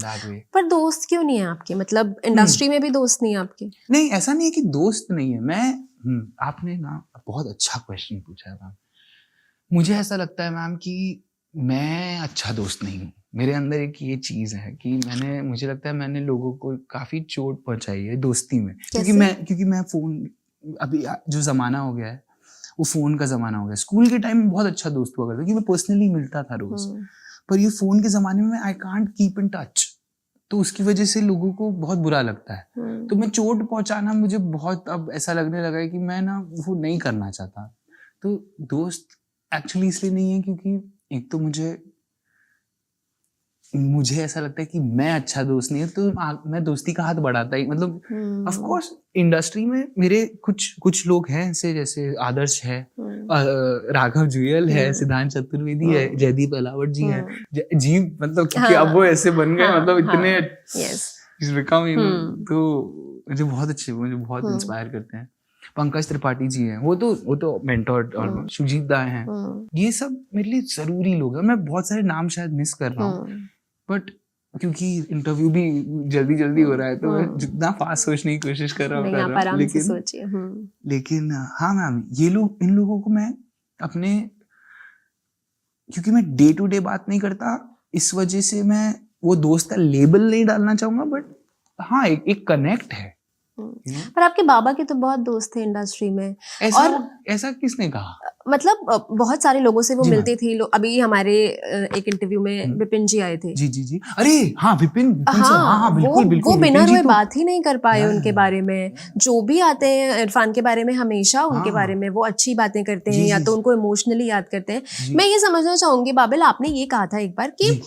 that way. पर दोस्त क्यों नहीं है आपके, मतलब इंडस्ट्री में भी दोस्त नहीं है आपके? नहीं, ऐसा नहीं है कि दोस्त नहीं है। मैं आपने ना बहुत अच्छा क्वेश्चन पूछा है मैम। मुझे ऐसा लगता है मैम कि मैं अच्छा दोस्त नहीं हूँ। मेरे अंदर एक ये चीज़ है कि मुझे लगता है मैंने लोगों को काफ़ी चोट पहुँचाई है दोस्ती में। क्योंकि मैं फ़ोन, अभी जो ज़माना हो गया है वो फ़ोन का ज़माना हो गया। स्कूल के टाइम में बहुत अच्छा दोस्त हुआ करता, क्योंकि मैं पर्सनली मिलता था रोज़। पर ये फ़ोन के ज़माने में I can't keep in touch, तो उसकी वजह से लोगों को बहुत बुरा लगता है। तो मैं चोट पहुँचाना मुझे बहुत अब ऐसा लगने लगा है कि मैं ना वो नहीं करना चाहता। तो दोस्त एक्चुअली इसलिए नहीं है क्योंकि एक तो मुझे ऐसा लगता है कि मैं अच्छा दोस्त नहीं है, तो मैं दोस्ती का हाथ बढ़ाता ही, मतलब ऑफ कोर्स इंडस्ट्री में मेरे कुछ लोग हैं ऐसे, जैसे आदर्श है, राघव जुयल है, सिद्धांत चतुर्वेदी है, जयदीप अलावट जी है, जी, मतलब क्योंकि अब वो ऐसे बन गए, मतलब इतने तो मुझे बहुत इंस्पायर करते हैं। पंकज त्रिपाठी जी हैं, वो तो मेंटोर, और सुजीत दा हैं, ये सब मेरे लिए जरूरी लोग हैं। मैं बहुत सारे नाम शायद मिस कर रहा हूँ, बट क्योंकि इंटरव्यू भी जल्दी हो रहा है, तो मैं जितना फास्ट सोचने की कोशिश कर रहा हूँ, लेकिन हाँ मैम, इन लोगों को मैं अपने, क्योंकि मैं डे टू डे बात नहीं करता, इस वजह से मैं वो दोस्त का लेबल नहीं डालना चाहूंगा, बट हाँ एक कनेक्ट है। पर आपके बाबा के तो बहुत दोस्त थे इंडस्ट्री में, ऐसा किसने कहा? मतलब बहुत सारे लोगों से वो मिलते थे। अभी हमारे एक इंटरव्यू में विपिन जी आए थे। जी। अरे हाँ, विपिन हाँ, बिल्कुल। वो बिना रोए बात ही नहीं कर पाए उनके बारे में। जो भी आते हैं इरफान के बारे में, हमेशा उनके बारे में वो अच्छी बातें करते हैं, या तो उनको इमोशनली याद करते हैं। मैं ये समझना चाहूंगी बाबिल, आपने ये कहा था एक बार कि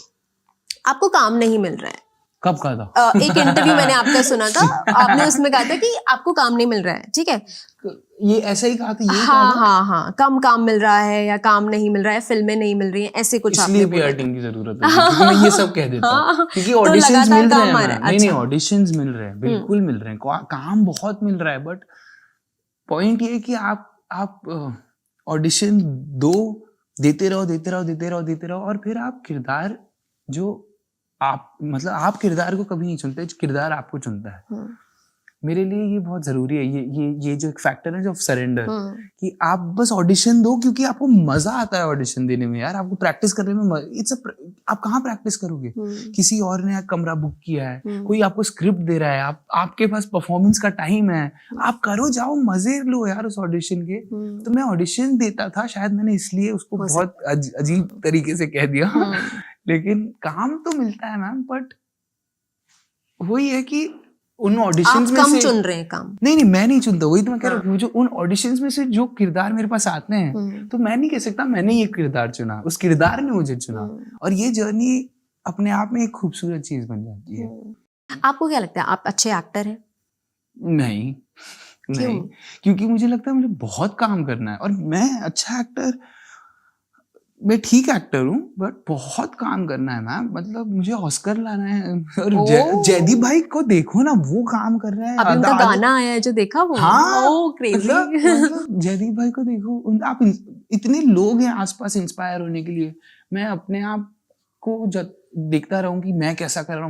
आपको काम नहीं मिल रहा है। कब कहा था? एक इंटरव्यू मैंने आपका सुना था, आपने उसमें कहा था कि आपको काम नहीं मिल रहा है, ठीक है? ये ऐसा ही कहा था? हाँ, कम काम मिल रहा है या काम नहीं मिल रहा है, फिल्में नहीं मिल रही हैं, ऐसे कुछ आपने बोला। इसलिए PR टीम की जरूरत है, क्योंकि मैं ये सब कह देता हूँ, क्योंकि ऑडिशंस मिल रहे हैं। नहीं, ऑडिशंस मिल रहे हैं, बिल्कुल मिल रहे हैं, काम बहुत मिल रहा है, बट पॉइंट ये है कि आप ऑडिशन देते रहो, और फिर आप किरदार आप किरदार को कभी नहीं चुनते, किरदार आपको चुनता है। मेरे लिए ये बहुत जरूरी है, ये जो एक फैक्टर है, जो सरेंडर, कि आप बस ऑडिशन दो, क्योंकि आपको मजा आता है ऑडिशन देने में यार। आपको प्रैक्टिस करने में आप कहाँ प्रैक्टिस करोगे? किसी और ने कमरा बुक किया है, कोई आपको स्क्रिप्ट दे रहा है, आपके पास परफॉर्मेंस का टाइम है, आप करो, जाओ, मजे लो यार उस ऑडिशन के। तो मैं ऑडिशन देता था, शायद मैंने इसलिए उसको बहुत अजीब तरीके से कह दिया, लेकिन काम तो मिलता है मैम, बट वही है कि उन ऑडिशंस में से चुन रहे हैं काम। नहीं, मैं नहीं चुनता, वही तो मैं कह रहा हूँ, जो उन ऑडिशंस में से जो किरदार मेरे पास आते हैं, तो मैं नहीं कह सकता मैंने ये किरदार चुना, उस किरदार ने मुझे चुना, और ये जर्नी अपने आप में एक खूबसूरत चीज बन जाती है। आपको क्या लगता है, आप अच्छे एक्टर हैं? नहीं, क्योंकि मुझे लगता है मुझे बहुत काम करना है, और मैं अच्छा एक्टर, मैं ठीक एक्टर हूँ, बट बहुत काम करना है मैम। मतलब मुझे ऑस्कर लाना है, और जयदीप भाई को देखो ना, वो काम कर रहे हैं। अभी उनका गाना आया है जो देखा वो? हाँ, क्रेजी। मतलब जयदीप भाई को देखो, आप इतने लोग हैं आसपास इंस्पायर होने के लिए। मैं अपने आप को जब देखता रहूं कि मैं कैसा कर रहा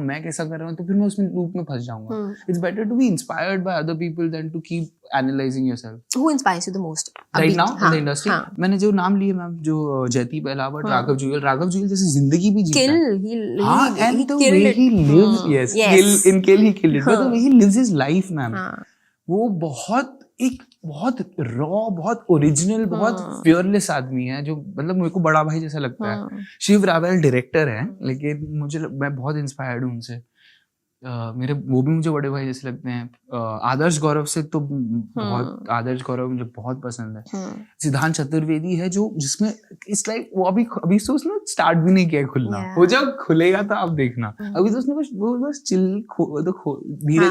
हूँ, तो फिर मैं उसमें लूप में फंस जाऊंगा। It's better to be inspired by other people than to keep analysing yourself. Who inspires you the most right now in the industry? मैंने जो नाम लिए मैम, जो जयदीप अलावट, राघव जुयल जैसे जिंदगी भी जीता है। हाँ, and the way he lives, yes, kill he killed it, but the way he lives his life ma'am, वो बहुत रॉ, बहुत ओरिजिनल, बहुत फियरलेस आदमी है, जो मतलब मेरे को बड़ा भाई जैसा लगता है। शिव रावल डायरेक्टर है, लेकिन मैं बहुत इंस्पायर्ड हूँ उनसे। वो भी मुझे बड़े भाई जैसे लगते हैं। आदर्श गौरव से तो बहुत, आदर्श गौरव मुझे बहुत पसंद है। सिद्धांत चतुर्वेदी है, जिसमें इट्स लाइक वो अभी सोचना, स्टार्ट भी नहीं किया खुलना, वो जब खुलेगा तो आप देखना। अभी तो उसने बस चिल, धीरे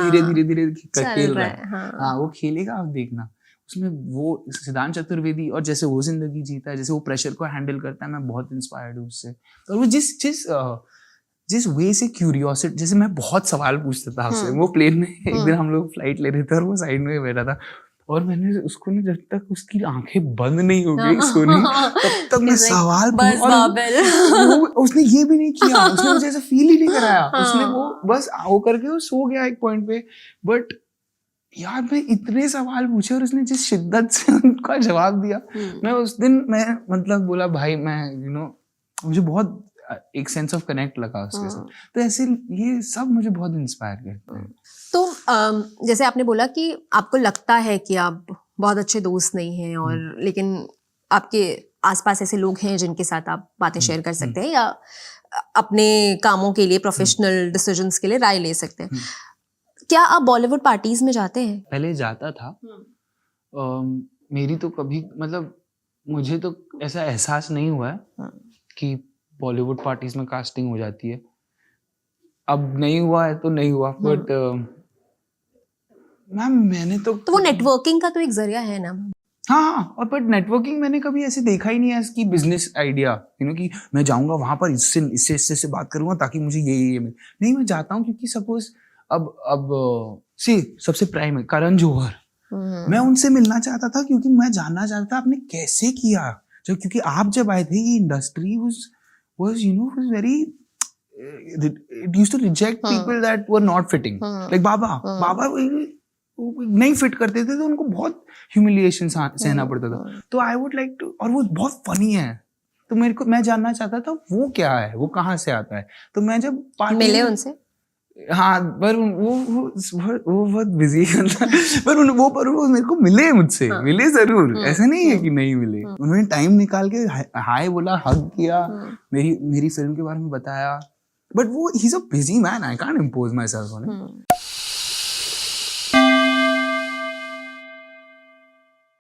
खेल रहा है। हाँ, वो खेलेगा, आप देखना। उसमें वो सिद्धांत चतुर्वेदी, और जैसे वो जिंदगी जीता है, जैसे वो प्रेशर को हैंडल करता है, मैं बहुत इंस्पायर्ड हूँ उससे। और वो जिस वे से क्यूरियोसिटी, जैसे मैं बहुत सवाल पूछता था आपसे, वो प्लेन में एक दिन हम लोग फ्लाइट ले रहे थे, और वो साइड में बैठा था, और मैंने उसको ना, जब तक उसकी आंखें बंद नहीं हो गई सोनी, तब तक मैं सवाल उसने ये भी नहीं किया, उसने मुझे ऐसा फील ही नहीं कराया, उसने वो बस वो करके वो सो गया एक पॉइंट पे। बट यार मैं इतने सवाल पूछे और उसने जिस शिद्दत से उनका जवाब दिया, मैं उस दिन मैं मतलब बोला भाई मैं मुझे बहुत एक सेंस ऑफ कनेक्ट लगा उसके साथ। तो ऐसे ये सब मुझे बहुत इंस्पायर करते हैं। तो जैसे आपने बोला कि आपको लगता है कि आप बहुत अच्छे दोस्त नहीं हैं, और लेकिन आपके आसपास ऐसे लोग हैं जिनके साथ आप बातें शेयर कर सकते हैं या अपने कामों के लिए, प्रोफेशनल डिसीजंस के लिए राय ले सकते हैं। क्या आप बॉलीवुड पार्टीज में जाते हैं? पहले जाता था। मेरी तो कभी मतलब मुझे तो ऐसा एहसास नहीं हुआ है कि बॉलीवुड पार्टीज में कास्टिंग हो जाती है। अब नहीं हुआ है तो नहीं हुआ, बट मैम मैंने तो वो नेटवर्किंग का तो एक जरिया है ना। हाँ, और बट नेटवर्किंग मैंने कभी ऐसे देखा ही नहीं है कि बिजनेस आइडिया कि मैं जाऊंगा वहां पर इससे बात करूंगा ताकि मुझे ये नहीं, मैं जाता हूँ क्योंकि सपोज अब सबसे प्राइम है करण जौहर, मैं उनसे मिलना चाहता था क्योंकि मैं जानना चाहता था आपने कैसे किया, क्योंकि आप जब आए थे ये industry was very it used to reject people that were not fitting, like बाबा नहीं फिट करते थे तो उनको बहुत ह्यूमिलिएशन सहना पड़ता था। तो आई वुड लाइक टू, और वो बहुत फनी है, तो मैं जानना चाहता था वो क्या है, वो कहाँ से आता है। तो मैं जब मिले उनसे, हाँ, पर वो बहुत बिजी पर वो मेरे को मिले, मुझसे मिले जरूर, ऐसा नहीं है कि नहीं मिले। उन्होंने टाइम निकाल के हाय बोला, हग किया, मेरी फिल्म के बारे में बताया। बट वो he is a busy man, I can't impose my self on him.